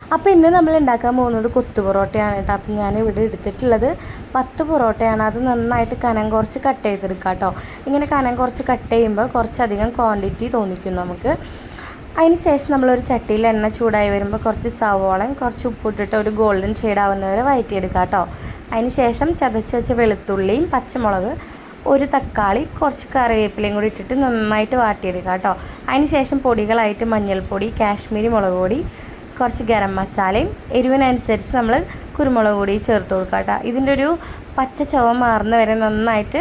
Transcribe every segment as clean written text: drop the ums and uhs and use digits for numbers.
അപ്പോൾ ഇന്ന് നമ്മൾ ഉണ്ടാക്കാൻ പോകുന്നത് കൊത്തു പൊറോട്ടയാണ് കേട്ടോ. അപ്പം ഞാനിവിടെ എടുത്തിട്ടുള്ളത് 10 പൊറോട്ടയാണ്. അത് നന്നായിട്ട് കനം കുറച്ച് കട്ട് ചെയ്തെടുക്കുക കേട്ടോ. ഇങ്ങനെ കനം കുറച്ച് കട്ട് ചെയ്യുമ്പോൾ കുറച്ചധികം ക്വാണ്ടിറ്റി തോന്നിക്കും നമുക്ക്. അതിന് ശേഷം നമ്മളൊരു ചട്ടിയിൽ എണ്ണ ചൂടായി വരുമ്പോൾ കുറച്ച് സവോളയും കുറച്ച് ഉപ്പിട്ടിട്ട് ഒരു ഗോൾഡൻ ഷെയ്ഡ് ആവുന്നവരെ വഴറ്റിയെടുക്കുക കേട്ടോ. അതിന് ശേഷം ചതച്ച് വെച്ച വെളുത്തുള്ളിയും പച്ചമുളക്, ഒരു തക്കാളി, കുറച്ച് കറിവേപ്പിലയും കൂടി ഇട്ടിട്ട് നന്നായിട്ട് വാട്ടിയെടുക്കുക കേട്ടോ. അതിന് ശേഷം പൊടികളായിട്ട് മഞ്ഞൾപ്പൊടി, കാശ്മീരി മുളക് പൊടി, കുറച്ച് ഗരം മസാലയും എരിവിനനുസരിച്ച് നമ്മൾ കുരുമുളക് പൊടി ചേർത്ത് കൊടുക്കുക കേട്ടോ. ഇതിൻ്റെ ഒരു പച്ച ചുവ മാറുന്ന വരെ നന്നായിട്ട്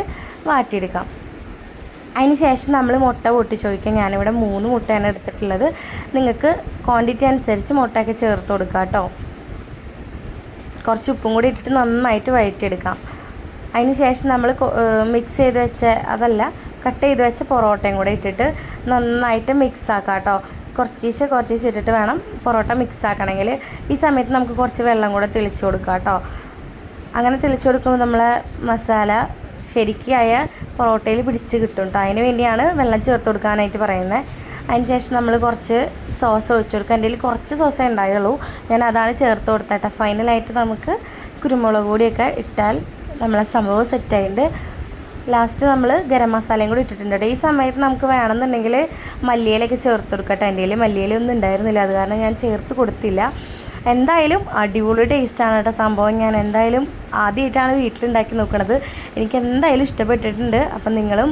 വാട്ടിയെടുക്കാം. അതിന് ശേഷം നമ്മൾ മുട്ട പൊട്ടിച്ചൊഴിക്കുക. ഞാനിവിടെ 3 മുട്ടയാണ് എടുത്തിട്ടുള്ളത്. നിങ്ങൾക്ക് ക്വാണ്ടിറ്റി അനുസരിച്ച് മുട്ടയൊക്കെ ചേർത്ത് കൊടുക്കുക കേട്ടോ. കുറച്ച് ഉപ്പും കൂടി ഇട്ടിട്ട് നന്നായിട്ട് വഴറ്റിയെടുക്കാം. അതിന് ശേഷം നമ്മൾ മിക്സ് ചെയ്ത് വെച്ച കട്ട് ചെയ്ത് വെച്ച പൊറോട്ടയും കൂടെ ഇട്ടിട്ട് നന്നായിട്ട് മിക്സ് ആക്കാം കേട്ടോ. കുറച്ചീശെ ഇട്ടിട്ട് വേണം പൊറോട്ട മിക്സ് ആക്കണമെങ്കിൽ. ഈ സമയത്ത് നമുക്ക് കുറച്ച് വെള്ളം കൂടെ തെളിച്ച് കൊടുക്കാം കേട്ടോ. അങ്ങനെ തെളിച്ച് കൊടുക്കുമ്പോൾ നമ്മളെ മസാല ശരിക്കായ പൊറോട്ടയിൽ പിടിച്ച് കിട്ടും കേട്ടോ. അതിന് വേണ്ടിയാണ് വെള്ളം ചേർത്ത് കൊടുക്കാനായിട്ട് പറയുന്നത്. അതിന് ശേഷം നമ്മൾ കുറച്ച് സോസ് ഒഴിച്ചു കൊടുക്കുക. എൻ്റെ കയ്യിൽ കുറച്ച് സോസേ ഉണ്ടായുള്ളൂ, ഞാൻ അതാണ് ചേർത്ത് കൊടുത്തട്ടെ. ഫൈനലായിട്ട് നമുക്ക് കുരുമുളക് പൊടിയൊക്കെ ഇട്ടാൽ നമ്മളെ സംഭവം സെറ്റായിട്ടുണ്ട്. ലാസ്റ്റ് നമ്മൾ ഗരം മസാലയും കൂടി ഇട്ടിട്ടുണ്ട്. ഈ സമയത്ത് നമുക്ക് വേണമെന്നുണ്ടെങ്കിൽ മല്ലിയിലൊക്കെ ചേർത്ത് കൊടുക്കട്ടെ. എൻ്റെ കയ്യിൽ മല്ലിയിലൊന്നും ഉണ്ടായിരുന്നില്ല, അത് കാരണം ഞാൻ ചേർത്ത് കൊടുത്തില്ല. എന്തായാലും അടിപൊളി ടേസ്റ്റാണ് കേട്ടോ സംഭവം. ഞാൻ എന്തായാലും ആദ്യമായിട്ടാണ് വീട്ടിലുണ്ടാക്കി നോക്കുന്നത്. എനിക്ക് എന്തായാലും ഇഷ്ടപ്പെട്ടിട്ടുണ്ട്. അപ്പം നിങ്ങളും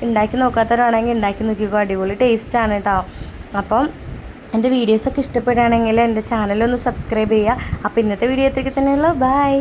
ഉണ്ടാക്കി നോക്കാത്തവരാണെങ്കിൽ ഉണ്ടാക്കി നോക്കിക്കോ, അടിപൊളി ടേസ്റ്റാണ് കേട്ടോ. അപ്പം എൻ്റെ വീഡിയോസൊക്കെ ഇഷ്ടപ്പെടുകയാണെങ്കിൽ എൻ്റെ ചാനലൊന്ന് സബ്സ്ക്രൈബ് ചെയ്യുക. അപ്പോൾ ഇന്നത്തെ വീഡിയോ എത്രയ്ക്ക് തന്നെയുള്ളൂ. ബൈ.